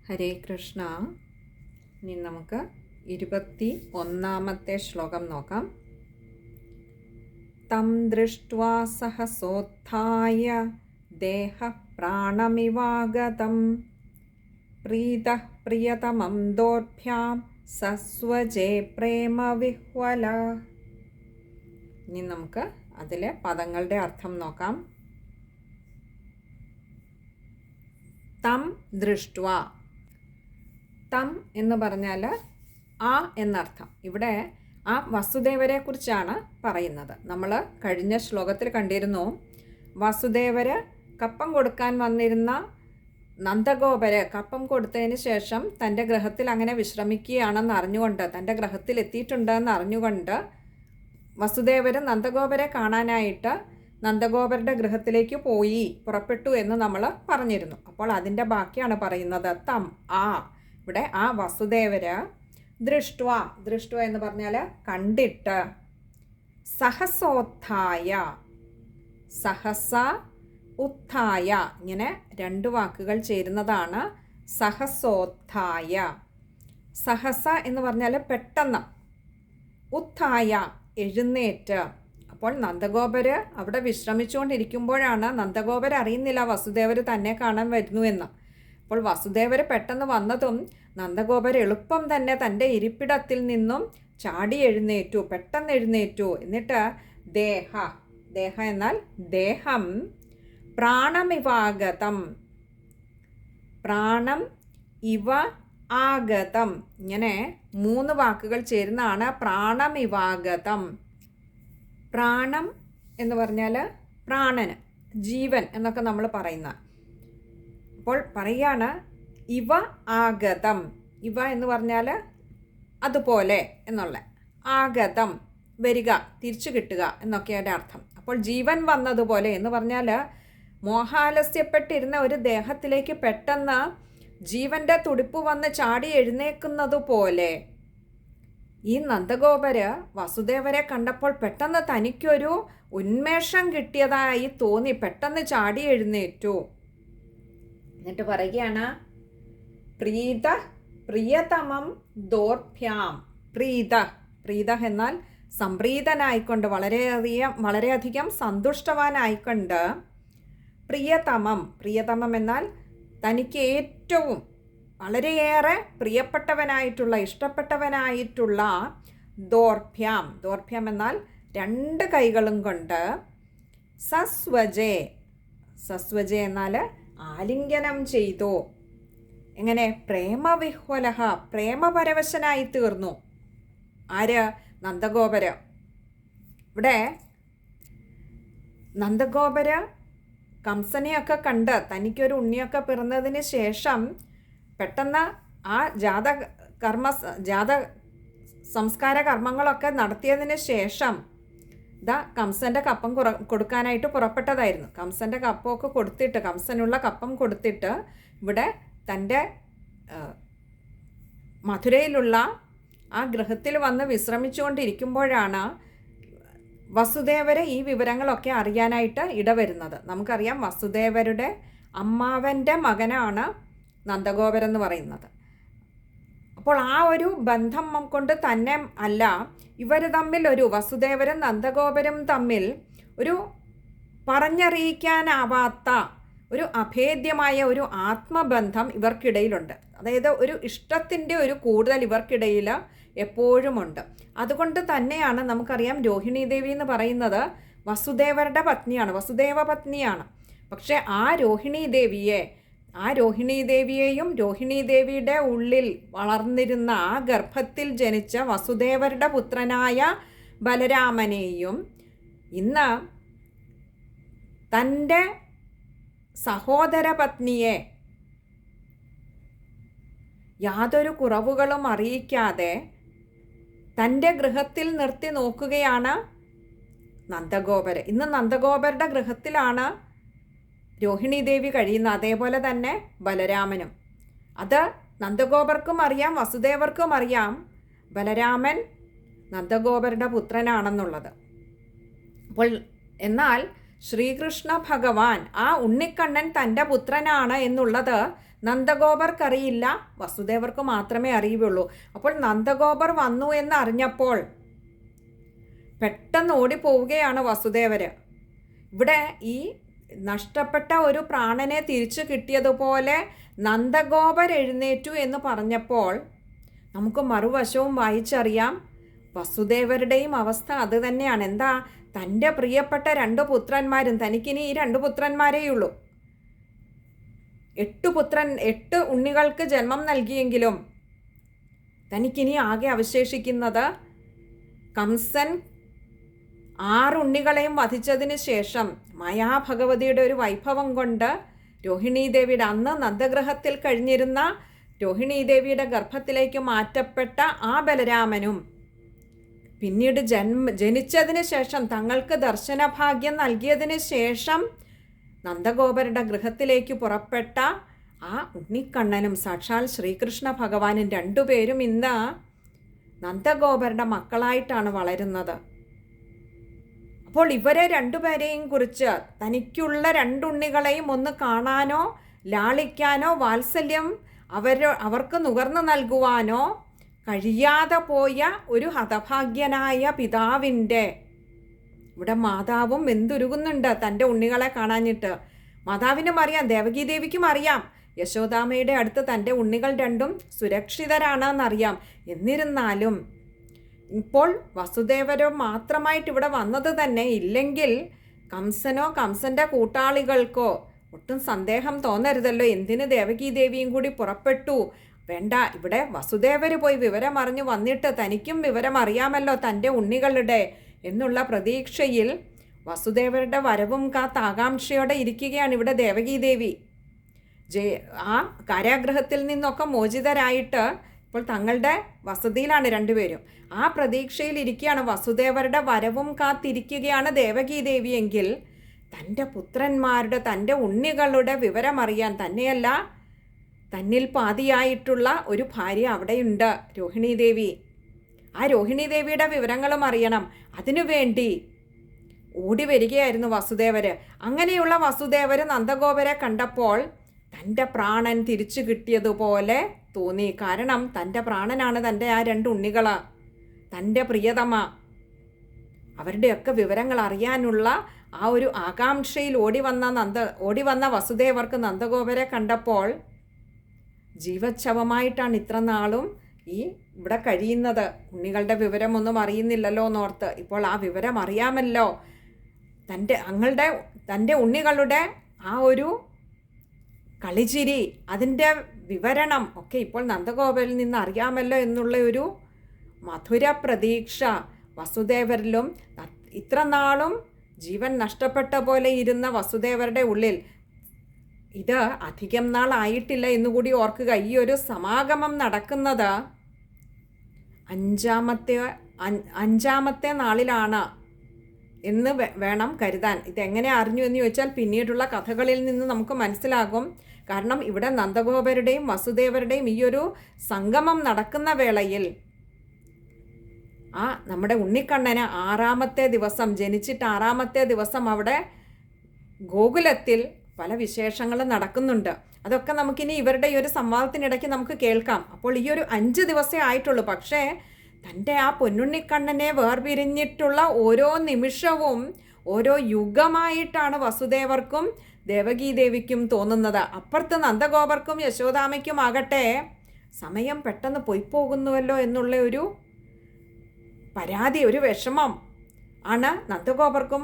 ഹരേ കൃഷ്ണ. ഇനി നമുക്ക് 21-ാമത്തെ ശ്ലോകം നോക്കാം. തം ദൃഷ്ട്വാ സഹസോത്ഥായ ദേഹഃ പ്രാണമിവാഗതം പ്രീതഃ പ്രിയതമം ദോർഭ്യാം സസ്വജേ പ്രേമവിഹ്വല. ഇനി നമുക്ക് അതിലെ പദങ്ങളുടെ അർത്ഥം നോക്കാം. തം ദൃഷ്ട്വാ. തം എന്ന് പറഞ്ഞാൽ ആ എന്നർത്ഥം. ഇവിടെ ആ വസുദേവരെ കുറിച്ചാണ് പറയുന്നത്. നമ്മൾ കഴിഞ്ഞ ശ്ലോകത്തിൽ കണ്ടിരുന്നു, വസുദേവര് കപ്പം കൊടുക്കാൻ വന്നിരുന്ന നന്ദഗോപര് കപ്പം കൊടുത്തതിന് ശേഷം തൻ്റെ ഗൃഹത്തിൽ അങ്ങനെ വിശ്രമിക്കുകയാണെന്ന് അറിഞ്ഞുകൊണ്ട്, തൻ്റെ ഗൃഹത്തിൽ എത്തിയിട്ടുണ്ടെന്ന് അറിഞ്ഞുകൊണ്ട് വസുദേവര് നന്ദഗോപരെ കാണാനായിട്ട് നന്ദഗോപരുടെ ഗൃഹത്തിലേക്ക് പുറപ്പെട്ടു എന്ന് നമ്മൾ പറഞ്ഞിരുന്നു. അപ്പോൾ അതിൻ്റെ ബാക്കിയാണ് പറയുന്നത് തം ആ. ഇവിടെ ആ വസുദേവര് ദൃഷ്ട്വ എന്ന് പറഞ്ഞാൽ കണ്ടിട്ട്, സഹസോത്ഥായ, സഹസ ഉത്ഥായ, ഇങ്ങനെ രണ്ട് വാക്കുകൾ ചേരുന്നതാണ് സഹസോത്ഥായ. സഹസ എന്ന് പറഞ്ഞാൽ പെട്ടെന്ന്, ഉത്ഥായ എഴുന്നേറ്റ്. അപ്പോൾ നന്ദഗോപര് അവിടെ വിശ്രമിച്ചുകൊണ്ടിരിക്കുമ്പോഴാണ്, നന്ദഗോപര് അറിയുന്നില്ല വസുദേവർ തന്നെ കാണാൻ വരുന്നു എന്ന്. അപ്പോൾ വസുദേവർ പെട്ടെന്ന് വന്നതും നന്ദഗോപർ എളുപ്പം തന്നെ തൻ്റെ ഇരിപ്പിടത്തിൽ നിന്നും ചാടി എഴുന്നേറ്റു, പെട്ടെന്ന് എഴുന്നേറ്റു. എന്നിട്ട് ദേഹ എന്നാൽ ദേഹം, പ്രാണമിവാഗതം, പ്രാണം ഇവ ആഗതം, ഇങ്ങനെ മൂന്ന് വാക്കുകൾ ചേരുന്നതാണ് പ്രാണമിവാഗതം. പ്രാണം എന്ന് പറഞ്ഞാൽ പ്രാണന്, ജീവൻ എന്നൊക്കെ നമ്മൾ പറയുന്ന. അപ്പോൾ പറയാണ് ഇവ ആഗതം. ഇവ എന്ന് പറഞ്ഞാൽ അതുപോലെ എന്നുള്ള, ആഗതം വരിക, തിരിച്ചു കിട്ടുക എന്നൊക്കെയുടെ അർത്ഥം. അപ്പോൾ ജീവൻ വന്നതുപോലെ എന്ന് പറഞ്ഞാൽ മോഹാലസ്യപ്പെട്ടിരുന്ന ഒരു ദേഹത്തിലേക്ക് പെട്ടെന്ന് ജീവൻ്റെ തുടിപ്പ് വന്ന് ചാടി എഴുന്നേക്കുന്നതുപോലെ ഈ നന്ദഗോപര് വസുദേവരെ കണ്ടപ്പോൾ പെട്ടെന്ന് തനിക്കൊരു ഉന്മേഷം കിട്ടിയതായി തോന്നി, പെട്ടെന്ന് ചാടി എഴുന്നേറ്റു. എന്നിട്ട് പറയുകയാണ് പ്രിയതമം ദോർഭ്യാം. പ്രീത എന്നാൽ സംപ്രീതനായിക്കൊണ്ട്, വളരെയധികം സന്തുഷ്ടവാനായിക്കൊണ്ട്, പ്രിയതമം എന്നാൽ തനിക്ക് ഏറ്റവും വളരെയേറെ പ്രിയപ്പെട്ടവനായിട്ടുള്ള, ഇഷ്ടപ്പെട്ടവനായിട്ടുള്ള, ദോർഭ്യാം എന്നാൽ രണ്ട് കൈകളും കൊണ്ട്, സസ്വജേ എന്നാൽ ആലിംഗനം ചെയ്തു. എങ്ങനെ? പ്രേമവിഹ്വലഹ, പ്രേമപരവശനായി തീർന്നു. ആര്? നന്ദഗോപര്. ഇവിടെ നന്ദഗോപര് കംസനെയൊക്കെ കണ്ട് തനിക്കൊരു ഉണ്ണിയൊക്കെ പിറന്നതിന് ശേഷം പെട്ടെന്ന് ആ ജാത സംസ്കാര കർമ്മങ്ങളൊക്കെ നടത്തിയതിന് ശേഷം കംസൻ്റെ കപ്പം കൊടുക്കാനായിട്ട് പുറപ്പെട്ടതായിരുന്നു. കംസൻ്റെ കപ്പമൊക്കെ കൊടുത്തിട്ട്, കംസനുള്ള കപ്പം കൊടുത്തിട്ട് ഇവിടെ തൻ്റെ മധുരയിലുള്ള ആ ഗൃഹത്തിൽ വന്ന് വിശ്രമിച്ചുകൊണ്ടിരിക്കുമ്പോഴാണ് വസുദേവരെ ഈ വിവരങ്ങളൊക്കെ അറിയാനായിട്ട് ഇടവരുന്നത്. നമുക്കറിയാം വസുദേവരുടെ അമ്മാവൻ്റെ മകനാണ് നന്ദഗോപരെന്ന് പറയുന്നത്. അപ്പോൾ ആ ഒരു ബന്ധം കൊണ്ട് തന്നെ അല്ല, ഇവർ തമ്മിൽ വസുദേവരും നന്ദഗോപരും തമ്മിൽ ഒരു പറഞ്ഞറിയിക്കാനാവാത്ത ഒരു അഭേദ്യമായ ഒരു ആത്മബന്ധം ഇവർക്കിടയിലുണ്ട്. അതായത് ഒരു ഇഷ്ടത്തിൻ്റെ ഒരു കൂടുതൽ ഇവർക്കിടയിൽ എപ്പോഴുമുണ്ട്. അതുകൊണ്ട് തന്നെയാണ് നമുക്കറിയാം രോഹിണി ദേവി എന്ന് പറയുന്നത് വസുദേവരുടെ പത്നിയാണ്, വസുദേവ പത്നിയാണ്. പക്ഷേ ആ രോഹിണി ദേവിയെയും രോഹിണി ദേവിയുടെ ഉള്ളിൽ വളർന്നിരുന്ന ആ ഗർഭത്തിൽ ജനിച്ച വസുദേവരുടെ പുത്രനായ ബലരാമനെയും ഇന്ന് തൻ്റെ സഹോദര പത്നിയെ യാതൊരു കുറവുകളും അറിയിക്കാതെ തൻ്റെ ഗൃഹത്തിൽ നിർത്തി നോക്കുകയാണ് നന്ദഗോപര്. ഇന്ന് നന്ദഗോപരുടെ ഗൃഹത്തിലാണ് രോഹിണി ദേവി കഴിയുന്നത്. അതേപോലെ തന്നെ ബലരാമനും. അത് നന്ദഗോപർക്കും അറിയാം, വസുദേവർക്കും അറിയാം ബലരാമൻ നന്ദഗോപരുടെ പുത്രനാണെന്നുള്ളത്. അപ്പോൾ എന്നാൽ ശ്രീകൃഷ്ണ ഭഗവാൻ ആ ഉണ്ണിക്കണ്ണൻ തൻ്റെ പുത്രനാണ് എന്നുള്ളത് നന്ദഗോപർക്കറിയില്ല, വസുദേവർക്ക് മാത്രമേ അറിയുകയുള്ളൂ. അപ്പോൾ നന്ദഗോപർ വന്നു എന്ന് അറിഞ്ഞപ്പോൾ പെട്ടെന്ന് ഓടിപ്പോവുകയാണ് വസുദേവര്. ഇവിടെ ഈ നഷ്ടപ്പെട്ട ഒരു പ്രാണനെ തിരിച്ചു കിട്ടിയതുപോലെ നന്ദഗോപർ എഴുന്നേറ്റു എന്ന് പറഞ്ഞപ്പോൾ നമുക്ക് മറുവശവും വായിച്ചറിയാം. വസുദേവരുടെയും അവസ്ഥ അത് തന്നെയാണ്. എന്താ, തൻ്റെ പ്രിയപ്പെട്ട 2 പുത്രന്മാരും, തനിക്കിനി ഈ 2 പുത്രന്മാരേയുള്ളൂ. 8 ഉണ്ണികൾക്ക് ജന്മം നൽകിയെങ്കിലും തനിക്കിനി ആകെ അവശേഷിക്കുന്നത് കംസൻ 6 ഉണ്ണികളെയും വധിച്ചതിന് ശേഷം മായാഭഗവതിയുടെ ഒരു വൈഭവം കൊണ്ട് രോഹിണീദേവിയുടെ, അന്ന് നന്ദഗ്രഹത്തിൽ കഴിഞ്ഞിരുന്ന രോഹിണീദേവിയുടെ ഗർഭത്തിലേക്ക് മാറ്റപ്പെട്ട ആ ബലരാമനും പിന്നീട് ജനിച്ചതിന് ശേഷം തങ്ങൾക്ക് ദർശനഭാഗ്യം നൽകിയതിന് ശേഷം നന്ദഗോപരുടെ ഗൃഹത്തിലേക്ക് പുറപ്പെട്ട ആ ഉണ്ണിക്കണ്ണനും സാക്ഷാൽ ശ്രീകൃഷ്ണ ഭഗവാനും 2 പേരും ഇന്ന് നന്ദഗോപരുടെ മക്കളായിട്ടാണ് വളരുന്നത്. അപ്പോൾ ഇവരെ 2 പേരെയും കുറിച്ച് തനിക്കുള്ള 2 ഉണ്ണികളെയും ഒന്ന് കാണാനോ ലാളിക്കാനോ വാത്സല്യം അവർക്ക് നുകർന്നു നൽകുവാനോ കഴിയാതെ പോയ ഒരു ഹതഭാഗ്യനായ പിതാവിൻ്റെ, ഇവിടെ മാതാവും വെന്തുരുകുന്നുണ്ട് തൻ്റെ ഉണ്ണികളെ കാണാഞ്ഞിട്ട്. മാതാവിനും അറിയാം, ദേവകീദേവിക്കും അറിയാം, യശോദാമ്മയുടെ അടുത്ത് തൻ്റെ ഉണ്ണികൾ 2ഉം സുരക്ഷിതരാണെന്നറിയാം. എന്നിരുന്നാലും ഇപ്പോൾ വസുദേവരോ മാത്രമായിട്ട് ഇവിടെ വന്നത് തന്നെ ഇല്ലെങ്കിൽ കംസനോ കംസൻ്റെ കൂട്ടാളികൾക്കോ ഒട്ടും സന്ദേഹം തോന്നരുതല്ലോ. എന്തിന് ദേവകീദേവിയും കൂടി പുറപ്പെട്ടു? വേണ്ട, ഇവിടെ വസുദേവർ പോയി വിവരമറിഞ്ഞു വന്നിട്ട് തനിക്കും വിവരമറിയാമല്ലോ തൻ്റെ ഉണ്ണികളുടെ എന്നുള്ള പ്രതീക്ഷയിൽ വസുദേവരുടെ വരവും കാത്ത് ആകാംക്ഷയോടെ ഇരിക്കുകയാണ് ഇവിടെ ദേവകീദേവി. ആ കാരാഗൃഹത്തിൽ നിന്നൊക്കെ മോചിതരായിട്ട് ഇപ്പോൾ തങ്ങളുടെ വസതിയിലാണ് 2 പേരും. ആ പ്രതീക്ഷയിൽ ഇരിക്കുകയാണ്, വസുദേവരുടെ വരവും കാത്തിരിക്കുകയാണ് ദേവകീദേവിയെങ്കിൽ തൻ്റെ പുത്രന്മാരുടെ, തൻ്റെ ഉണ്ണികളുടെ വിവരമറിയാൻ തന്നെയല്ല, തന്നിൽ പാതിയായിട്ടുള്ള ഒരു ഭാര്യ അവിടെയുണ്ട്, രോഹിണീദേവി. ആ രോഹിണീദേവിയുടെ വിവരങ്ങളും അറിയണം. അതിനുവേണ്ടി ഓടി വരികയായിരുന്നു വസുദേവര്. അങ്ങനെയുള്ള വസുദേവര് നന്ദഗോപരെ കണ്ടപ്പോൾ തൻ്റെ പ്രാണൻ തിരിച്ചു കിട്ടിയതുപോലെ തോന്നി. കാരണം തൻ്റെ പ്രാണനാണ് തൻ്റെ ആ 2 ഉണ്ണികൾ, തൻ്റെ പ്രിയതമ. അവരുടെയൊക്കെ വിവരങ്ങൾ അറിയാനുള്ള ആ ഒരു ആകാംക്ഷയിൽ ഓടി വന്ന വസുദേവർക്ക് നന്ദഗോപരെ കണ്ടപ്പോൾ ജീവച്ഛവമായിട്ടാണ് ഇത്ര നാളും ഈ ഇവിടെ കഴിയുന്നത്. ഉണ്ണികളുടെ വിവരമൊന്നും അറിയുന്നില്ലല്ലോ എന്നോർത്ത് ഇപ്പോൾ ആ വിവരം അറിയാമല്ലോ. തൻ്റെ ഉണ്ണികളുടെ ആ ഒരു കളിച്ചിരി, അതിൻ്റെ വിവരണം ഒക്കെ ഇപ്പോൾ നന്ദഗോപരിൽ നിന്ന് അറിയാമല്ലോ എന്നുള്ള ഒരു മധുര പ്രതീക്ഷ വസുദേവരിലും, ഇത്ര നാളും ജീവൻ നഷ്ടപ്പെട്ട പോലെ ഇരുന്ന വസുദേവരുടെ ഉള്ളിൽ. ഇത് അധികം നാളായിട്ടില്ല എന്നുകൂടി ഓർക്കുക. ഈ ഒരു സമാഗമം നടക്കുന്നത് 5ാമത്തെ നാളിലാണ് എന്ന് വേണം കരുതാൻ. ഇതെങ്ങനെ അറിഞ്ഞു എന്ന് ചോദിച്ചാൽ പിന്നീടുള്ള കഥകളിൽ നിന്ന് നമുക്ക് മനസ്സിലാകും. കാരണം ഇവിടെ നന്ദഗോപരുടെയും വസുദേവരുടെയും ഈ ഒരു സംഗമം നടക്കുന്ന വേളയിൽ നമ്മുടെ ഉണ്ണിക്കണ്ണന് 6ാമത്തെ ദിവസം, ജനിച്ചിട്ട് 6ാമത്തെ ദിവസം അവിടെ ഗോകുലത്തിൽ പല വിശേഷങ്ങളും നടക്കുന്നുണ്ട്. അതൊക്കെ നമുക്കിനി ഇവരുടെ ഈ ഒരു സംവാദത്തിനിടയ്ക്ക് നമുക്ക് കേൾക്കാം. അപ്പോൾ ഈ ഒരു 5 ദിവസമേ ആയിട്ടുള്ളൂ. പക്ഷേ തൻ്റെ ആ പൊന്നുണ്ണിക്കണ്ണനെ വേർപിരിഞ്ഞിട്ടുള്ള ഓരോ നിമിഷവും ഓരോ യുഗമായിട്ടാണ് വസുദേവർക്കും ദേവകീദേവിക്കും തോന്നുന്നത്. അപ്പുറത്ത് നന്ദഗോപർക്കും യശോദാമയ്ക്കും ആകട്ടെ സമയം പെട്ടെന്ന് പോയിപ്പോകുന്നുവല്ലോ എന്നുള്ള ഒരു പരാതി, ഒരു വിഷമം ആണ് നന്ദഗോപർക്കും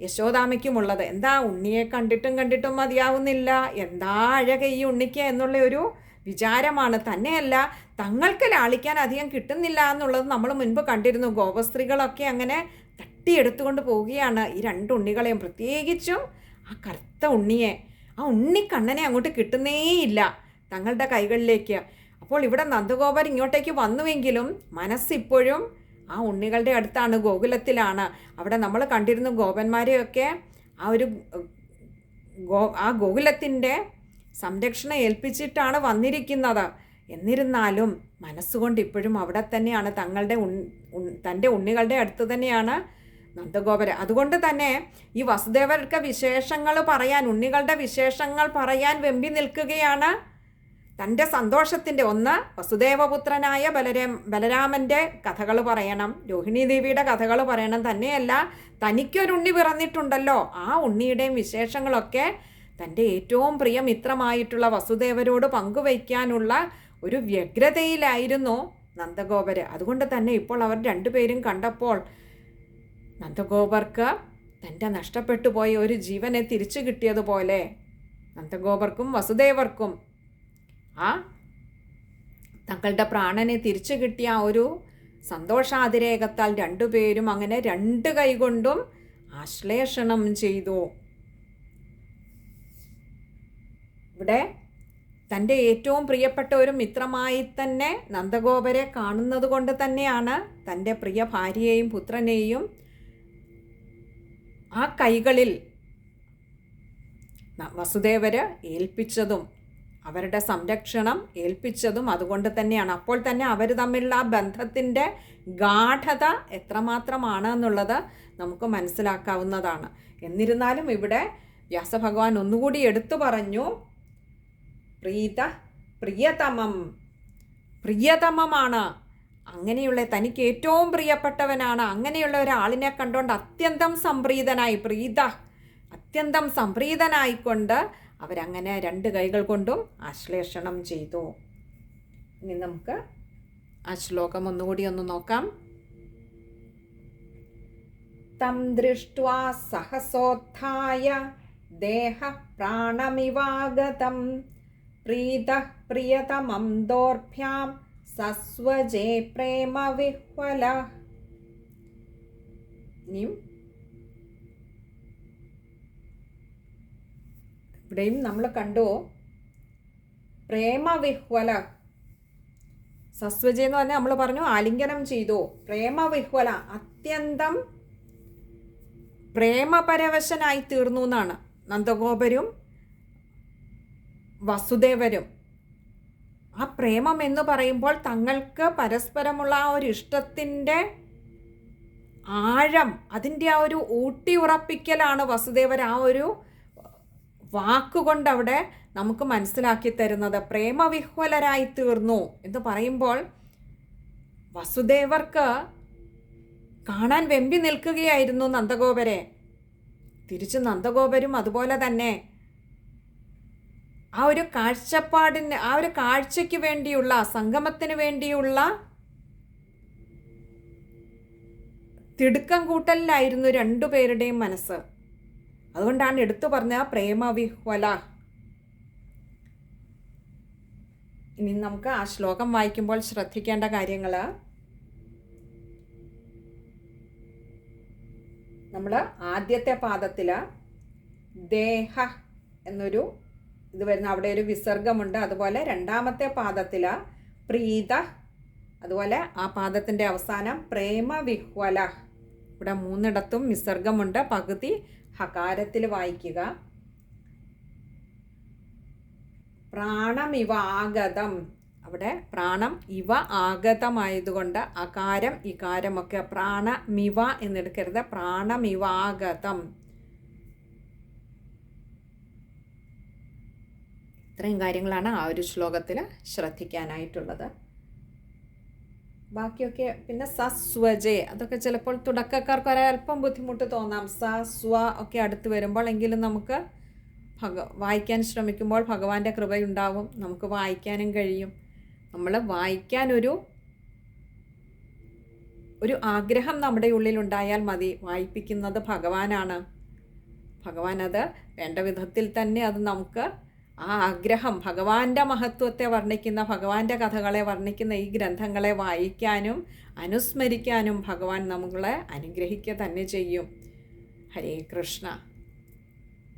യശോദാമയ്ക്കുമുള്ളത്. എന്താ, ഉണ്ണിയെ കണ്ടിട്ടും മതിയാവുന്നില്ല, എന്താ അഴക ഈ ഉണ്ണിക്ക് എന്നുള്ള ഒരു വിചാരമാണ്. തന്നെയല്ല, തങ്ങൾക്ക് ലാളിക്കാൻ അധികം കിട്ടുന്നില്ല എന്നുള്ളത് നമ്മൾ മുൻപ് കണ്ടിരുന്നു. ഗോപസ്ത്രീകളൊക്കെ അങ്ങനെ തട്ടിയെടുത്തുകൊണ്ട് പോവുകയാണ് ഈ 2 ഉണ്ണികളെയും, പ്രത്യേകിച്ചും ആ കറുത്ത ഉണ്ണിയെ. ആ ഉണ്ണിക്കണ്ണനെ അങ്ങോട്ട് കിട്ടുന്നേയില്ല തങ്ങളുടെ കൈകളിലേക്ക്. അപ്പോൾ ഇവിടെ നന്ദഗോപർ ഇങ്ങോട്ടേക്ക് വന്നുവെങ്കിലും മനസ്സിപ്പോഴും ആ ഉണ്ണികളുടെ അടുത്താണ്, ഗോകുലത്തിലാണ്. അവിടെ നമ്മൾ കണ്ടിരുന്നു ഗോപന്മാരെയൊക്കെ ആ ഗോകുലത്തിൻ്റെ സംരക്ഷണം ഏൽപ്പിച്ചിട്ടാണ് വന്നിരിക്കുന്നത്. എന്നിരുന്നാലും മനസ്സുകൊണ്ട് ഇപ്പോഴും അവിടെ തന്നെയാണ്, തൻ്റെ ഉണ്ണികളുടെ അടുത്ത് തന്നെയാണ് നന്ദഗോപര്. അതുകൊണ്ട് തന്നെ ഈ വസുദേവർക്ക് വിശേഷങ്ങൾ പറയാൻ, ഉണ്ണികളുടെ വിശേഷങ്ങൾ പറയാൻ വെമ്പി നിൽക്കുകയാണ് തൻ്റെ സന്തോഷത്തിൻ്റെ ഒന്ന് വസുദേവപുത്രനായ ബലരാമൻ്റെ കഥകൾ പറയണം, രോഹിണി ദേവിയുടെ കഥകൾ പറയണം. തന്നെയല്ല, തനിക്കൊരുണ്ണി പിറന്നിട്ടുണ്ടല്ലോ, ആ ഉണ്ണിയുടെയും വിശേഷങ്ങളൊക്കെ തൻ്റെ ഏറ്റവും പ്രിയ മിത്രമായിട്ടുള്ള വസുദേവരോട് പങ്കുവയ്ക്കാനുള്ള ഒരു വ്യഗ്രതയിലായിരുന്നു നന്ദഗോപര്. അതുകൊണ്ട് തന്നെ ഇപ്പോൾ അവർ രണ്ടുപേരും കണ്ടപ്പോൾ നന്ദഗോപർക്ക് തൻ്റെ നഷ്ടപ്പെട്ടു പോയ ഒരു ജീവനെ തിരിച്ചു കിട്ടിയതുപോലെ നന്ദഗോപർക്കും വസുദേവർക്കും ആ തങ്ങളുടെ പ്രാണനെ തിരിച്ചു കിട്ടിയ ആ ഒരു സന്തോഷാതിരേകത്താൽ രണ്ടുപേരും അങ്ങനെ രണ്ട് കൈകൊണ്ടും ആശ്ലേഷണം ചെയ്തു. ഇവിടെ തൻ്റെ ഏറ്റവും പ്രിയപ്പെട്ട ഒരു മിത്രമായി തന്നെ നന്ദഗോപരെ കാണുന്നത് കൊണ്ട് തന്നെയാണ് തൻ്റെ പ്രിയ ഭാര്യയെയും പുത്രനെയും ആ കൈകളിൽ വസുദേവര് ഏൽപ്പിച്ചതും അവരുടെ സംരക്ഷണം ഏൽപ്പിച്ചതും അതുകൊണ്ട് തന്നെയാണ്. അപ്പോൾ തന്നെ അവർ തമ്മിലുള്ള ആ ബന്ധത്തിൻ്റെ ഗാഢത എത്രമാത്രമാണ് എന്നുള്ളത് നമുക്ക് മനസ്സിലാക്കാവുന്നതാണ്. എന്നിരുന്നാലും ഇവിടെ വ്യാസഭഗവാൻ ഒന്നുകൂടി എടുത്തു പറഞ്ഞു, പ്രിയതമമാണ്, അങ്ങനെയുള്ള തനിക്ക് ഏറ്റവും പ്രിയപ്പെട്ടവനാണ്, അങ്ങനെയുള്ള ഒരാളിനെ കണ്ടുകൊണ്ട് അത്യന്തം സംപ്രീതനായി, അത്യന്തം സംപ്രീതനായിക്കൊണ്ട് അവരങ്ങനെ രണ്ട് കൈകൾ കൊണ്ടും ആശ്ലേഷണം ചെയ്തു. ഇനി നമുക്ക് ആ ശ്ലോകം ഒന്നുകൂടി ഒന്ന് നോക്കാം. തം ദൃഷ്ട്വാ സഹസോത്ഥായ ദേഹ പ്രാണമിവാഗതം പ്രിയതമം ദോർഭ്യാം സസ്വജേ പ്രേമ വിഹ്വല. ഇനിയും ഇവിടെയും നമ്മൾ കണ്ടു പ്രേമവിഹ്വല. സസ്വജ എന്ന് പറഞ്ഞാൽ നമ്മൾ പറഞ്ഞു ആലിംഗനം ചെയ്തു. പ്രേമവിഹ്വല, അത്യന്തം പ്രേമപരവശനായി തീർന്നു എന്നാണ് നന്ദഗോപരും വസുദേവരും. ആ പ്രേമം എന്ന് പറയുമ്പോൾ തങ്ങൾക്ക് പരസ്പരമുള്ള ആ ഒരു ഇഷ്ടത്തിൻ്റെ ആഴം, അതിൻ്റെ ആ ഒരു ഊട്ടി ഉറപ്പിക്കലാണ് വസുദേവർ ആ ഒരു വാക്കുകൊണ്ട് അവിടെ നമുക്ക് മനസ്സിലാക്കി തരുന്നത്. പ്രേമവിഹ്വലരായി തീർന്നു എന്ന് പറയുമ്പോൾ വസുദേവർക്ക് കാണാൻ വെമ്പി നിൽക്കുകയായിരുന്നു നന്ദഗോപരെ. തിരിച്ച് നന്ദഗോപരും അതുപോലെ തന്നെ ആ ഒരു കാഴ്ചപ്പാടിന്, ആ ഒരു കാഴ്ചയ്ക്ക് വേണ്ടിയുള്ള, സംഗമത്തിന് വേണ്ടിയുള്ള തിടുക്കം കൂട്ടലിലായിരുന്നു രണ്ടുപേരുടെയും മനസ്സ്. അതുകൊണ്ടാണ് എടുത്തു പറഞ്ഞ പ്രേമവിഹ്വല. ഇനി നമുക്ക് ആ ശ്ലോകം വായിക്കുമ്പോൾ ശ്രദ്ധിക്കേണ്ട കാര്യങ്ങൾ, നമ്മൾ ആദ്യത്തെ പാദത്തിൽ ദേഹ എന്നൊരു ഇത് വരുന്ന അവിടെ ഒരു വിസർഗമുണ്ട്. അതുപോലെ രണ്ടാമത്തെ പാദത്തിൽ പ്രീത, അതുപോലെ ആ പാദത്തിൻ്റെ അവസാനം പ്രേമവിഹ്വല. ഇവിടെ മൂന്നിടത്തും വിസർഗമുണ്ട്. പകുതി ഹകാരത്തിൽ വായിക്കുക. പ്രാണമിവ ആഗതം, അവിടെ പ്രാണം ഇവ ആഗതമായതുകൊണ്ട് അകാരം ഇകാരമൊക്കെ പ്രാണമിവ എന്നെടുക്കരുത്, പ്രാണമിവാഗതം. ഇത്രയും കാര്യങ്ങളാണ് ആ ഒരു ശ്ലോകത്തിൽ ശ്രദ്ധിക്കാനായിട്ടുള്ളത്. ബാക്കിയൊക്കെ പിന്നെ സസ്വജേ, അതൊക്കെ ചിലപ്പോൾ തുടക്കക്കാർക്ക് ഒരല്പം ബുദ്ധിമുട്ട് തോന്നാം. സ്വ ഒക്കെ അടുത്ത് വരുമ്പോൾ, എങ്കിലും നമുക്ക് വായിക്കാൻ ശ്രമിക്കുമ്പോൾ ഭഗവാന്റെ കൃപയുണ്ടാവും, നമുക്ക് വായിക്കാനും കഴിയും. നമ്മൾ വായിക്കാനൊരു ആഗ്രഹം നമ്മുടെ ഉള്ളിലുണ്ടായാൽ മതി. വായിപ്പിക്കുന്നത് ഭഗവാനാണ്. ഭഗവാൻ അത് വേണ്ട വിധത്തിൽ തന്നെ അത് നമുക്ക് ആ ആഗ്രഹം, ഭഗവാന്റെ മഹത്വത്തെ വർണ്ണിക്കുന്ന, ഭഗവാന്റെ കഥകളെ വർണ്ണിക്കുന്ന ഈ ഗ്രന്ഥങ്ങളെ വായിക്കാനും അനുസ്മരിക്കാനും ഭഗവാൻ നമ്മളെ അനുഗ്രഹിക്കുക തന്നെ ചെയ്യും. ഹരേ കൃഷ്ണ.